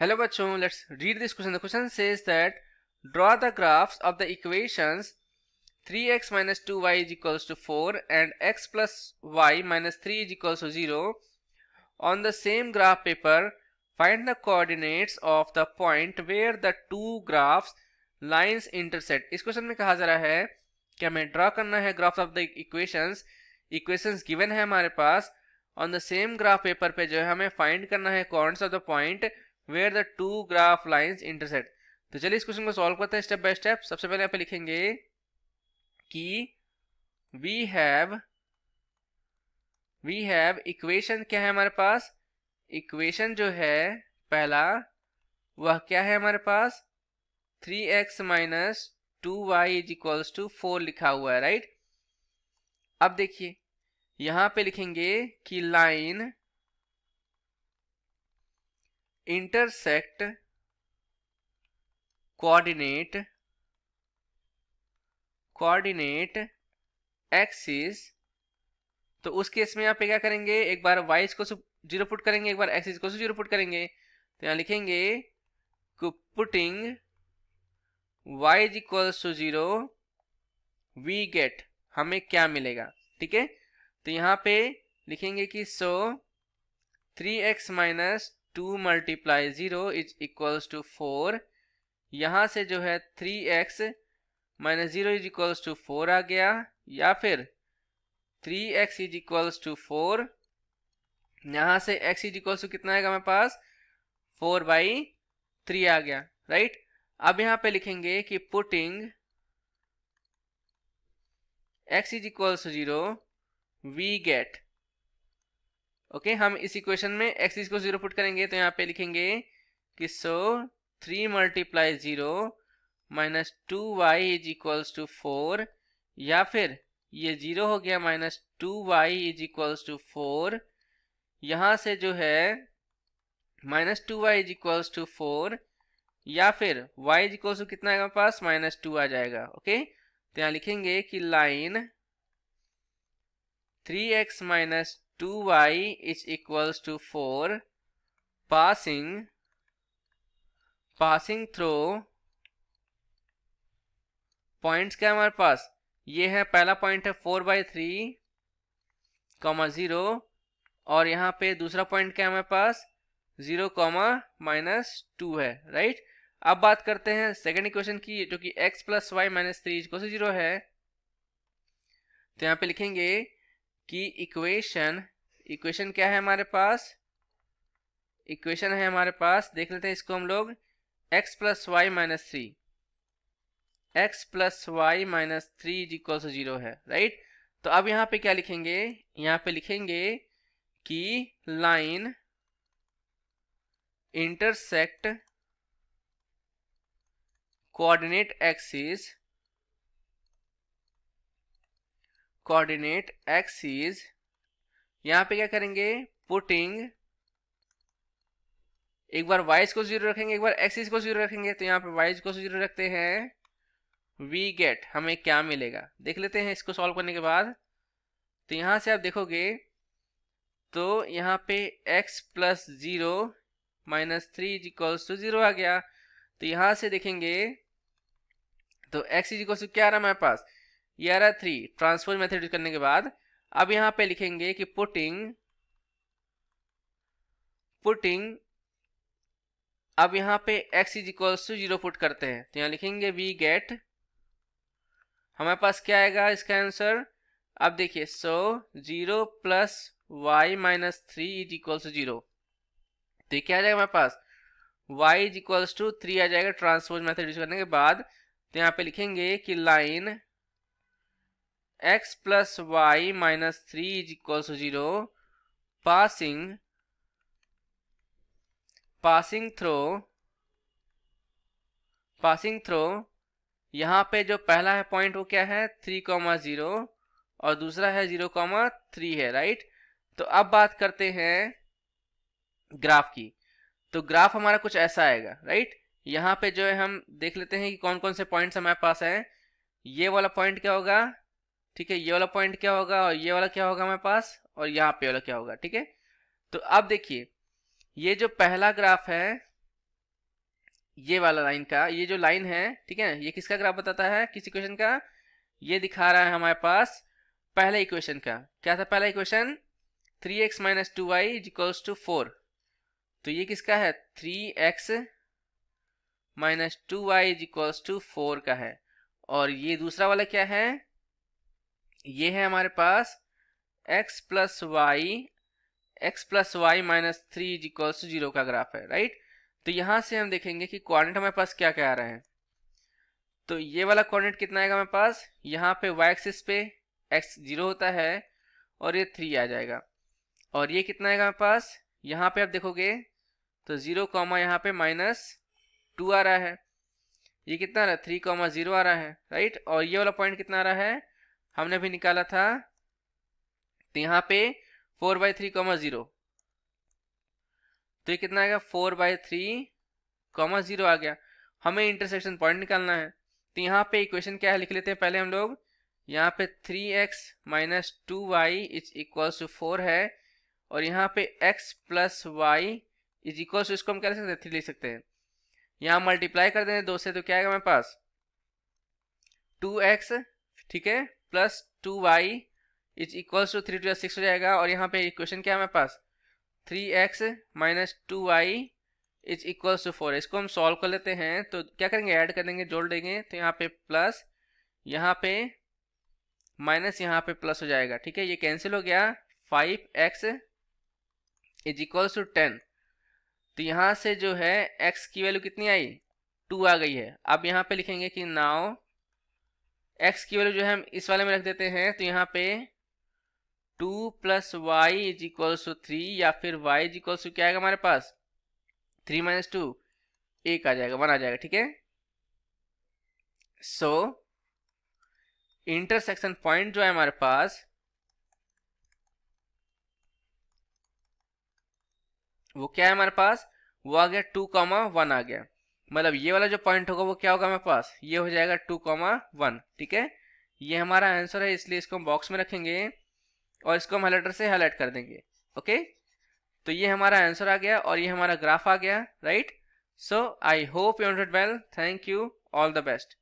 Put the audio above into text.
Hello bachon, let's read this question. The question says that draw the graphs of the equations 3x minus 2y is equals to 4 and x plus y minus 3 is equals to 0. On the same graph paper, find the coordinates of the point where the two graphs lines intersect. इस question में कहा जा रहा है कि हमें draw करना है graphs of the equations given है हमारे पास. On the same graph paper पे जो है हमें फाइंड करना है coordinates of the point where the two graph lines intersect. तो चलिए इस क्वेश्चन को सॉल्व करते हैं स्टेप बाय स्टेप. सबसे पहले यहाँ पे लिखेंगे कि वी हैव इक्वेशन क्या है हमारे पास. इक्वेशन जो है पहला वह क्या है हमारे पास 3x minus 2y is equals to 4 लिखा हुआ है, राइट. अब देखिए यहां पे लिखेंगे कि लाइन इंटरसेक्ट कोऑर्डिनेट एक्सिस. तो उस केस में यहाँ पे क्या करेंगे, एक बार y को 0 पुट करेंगे, एक बार x को 0 पुट करेंगे. तो यहाँ लिखेंगे putting y is equals to 0 we get हमें क्या मिलेगा. ठीक है, तो यहाँ पे लिखेंगे कि so 3x minus 2 multiply 0 is equals to 4. यहाँ से जो है 3x minus 0 is equals to 4 आ गया, या फिर 3x इज इक्वल्स टू 4. यहाँ से x इज इक्वल्स टू कितना आएगा हमारे पास 4/3 आ गया, राइट. अब यहाँ पे लिखेंगे कि putting x is equals to 0 we get. Okay, हम इस इक्वेशन में x को 0 पुट करेंगे तो यहाँ पे लिखेंगे कि so 3 multiply 0 minus 2y is equals to 4, या फिर ये 0 हो गया minus 2y is equals to 4. यहाँ से जो है minus 2y is equals to 4, या फिर y इज इक्वल्स टू कितना आएगा पास -2 आ जाएगा. ओके, तो यहाँ लिखेंगे कि line 3x minus 2y is equals to 4 passing through points क्या हमारे पास, ये है पहला पॉइंट है 4/3 0, और यहाँ पे दूसरा पॉइंट क्या है हमारे पास 0 -2 है, राइट. अब बात करते हैं सेकेंड इक्वेशन की जो कि x plus y minus 3 equal to 0 है. तो यहाँ पे लिखेंगे कि इक्वेशन क्या है हमारे पास, इक्वेशन है हमारे पास, देख लेते हैं इसको हम लोग, x plus y minus 3 is equal to 0 है, राइट. तो अब यहाँ पे क्या लिखेंगे, यहाँ पे लिखेंगे कि लाइन इंटरसेक्ट कोऑर्डिनेट एक्सिस. यहाँ पे क्या करेंगे, पुटिंग एक बार y को 0 रखेंगे, एक बार x को 0 रखेंगे. तो यहाँ पे y को 0 रखते हैं, वी गेट हमें क्या मिलेगा देख लेते हैं इसको सॉल्व करने के बाद. तो यहाँ से आप देखोगे तो यहाँ पे x plus 0 minus 3 is equals to 0 आ गया. तो यहाँ से देखेंगे तो x इज इक्वल्स टू क्या आ रहा है हमारे पास, ये आ रहा है 3. ट्रांसफर मेथड यूज करने के बाद अब यहाँ पे लिखेंगे कि पुटिंग अब यहाँ पे x is equals to 0 put करते हैं. तो यहाँ लिखेंगे वी गेट, हमारे पास क्या आएगा इसका आंसर. अब देखिए so 0 plus y minus 3 is equals to 0. तो ये क्या आ जाएगा हमारे पास y इज इक्वल्स टू 3 आ जाएगा ट्रांसपोज मेथड यूज करने के बाद. तो यहाँ पे लिखेंगे कि line x plus y minus 3 is equals to 0 passing through यहाँ पे जो पहला है पॉइंट वो क्या है 3,0 और दूसरा है 0,3 है, राइट. तो अब बात करते हैं ग्राफ की. तो ग्राफ हमारा कुछ ऐसा आएगा, राइट. यहाँ पे जो है हम देख लेते हैं कि कौन कौन से पॉइंट्स हमारे पास हैं. ये वाला पॉइंट क्या होगा, ठीक है, ये वाला पॉइंट क्या होगा, और ये वाला क्या होगा हमारे पास, और यहाँ पे वाला क्या होगा, ठीक है. तो अब देखिए ये जो पहला ग्राफ है ये वाला लाइन का, ये जो लाइन है, ठीक है, ये किसका ग्राफ बताता है, किस इक्वेशन का, ये दिखा रहा है हमारे पास पहले इक्वेशन का। क्या था पहला equation, 3x minus 2y equals to 4। तो ये किसका है, 3x minus 2y equals to 4 का है। और ये दूसरा वाला क्या है, ये है हमारे पास x plus y minus 3 equals to 0 का ग्राफ है, राइट। तो यहां से हम देखेंगे कि कोऑर्डिनेट हमारे पास क्या क्या आ रहा है। तो ये वाला कोऑर्डिनेट कितना आएगा हमारे पास, यहाँ पे y एक्सिस पे x 0 होता है और ये 3 आ जाएगा। और ये कितना आएगा हमारे पास, यहाँ पे आप देखोगे तो 0 कॉमा यहाँ पे -2 आ रहा है। ये कितना आ रहा है, 3,0 आ रहा है, राइट। और ये वाला पॉइंट कितना आ रहा है, हमने भी निकाला था, तो यहाँ पे 4/3,0। तो ये कितना आएगा, 4/3,0 आ गया। हमें इंटरसेक्शन पॉइंट निकालना है। तो यहाँ पे इक्वेशन क्या है लिख लेते हैं पहले हम लोग। यहाँ पे 3x minus 2y is equals to 4 है, और यहाँ पे x plus y is equals to, इसको हम क्या लिख सकते हैं, 3 लिख सकते हैं। यहाँ मल्टीप्लाई कर दें 2 से, तो क्या आएगा हमारे पास 2x, ठीक है, plus 2y is equals to 3 to 6 हो जाएगा। और यहाँ पे इक्वेशन क्या है हमारे पास, 3x minus 2y is equals to 4। इसको हम सॉल्व कर लेते हैं, तो क्या करेंगे, ऐड कर देंगे, जोड़ देंगे। तो यहाँ पे प्लस, यहाँ पे माइनस, यहाँ पे प्लस हो जाएगा, ठीक है, ये कैंसिल हो गया। 5x is equals to 10। तो यहाँ से जो है x की वैल्यू कितनी आई, 2 आ गई है। अब यहाँ पे लिखेंगे कि नाउ x की वैल्यू जो है हम इस वाले में रख देते हैं। तो यहाँ पे 2 plus y is equals to 3, या फिर y इज इक्वल्स टू क्या आएगा हमारे पास, 3 माइनस 2, 1 आ जाएगा, 1 आ जाएगा, ठीक है। सो इंटरसेक्शन पॉइंट जो है हमारे पास, वो क्या है हमारे पास, वो आ गया 2,1 आ गया। मतलब ये वाला जो पॉइंट होगा वो क्या होगा हमारे पास, ये हो जाएगा 2,1, ठीक है। ये हमारा आंसर है, इसलिए इसको हम बॉक्स में रखेंगे और इसको हम हाइलाइटर से हाईलाइट कर देंगे, ओके। तो ये हमारा आंसर आ गया और ये हमारा ग्राफ आ गया, right. So I hope you understood well, thank you, all the best.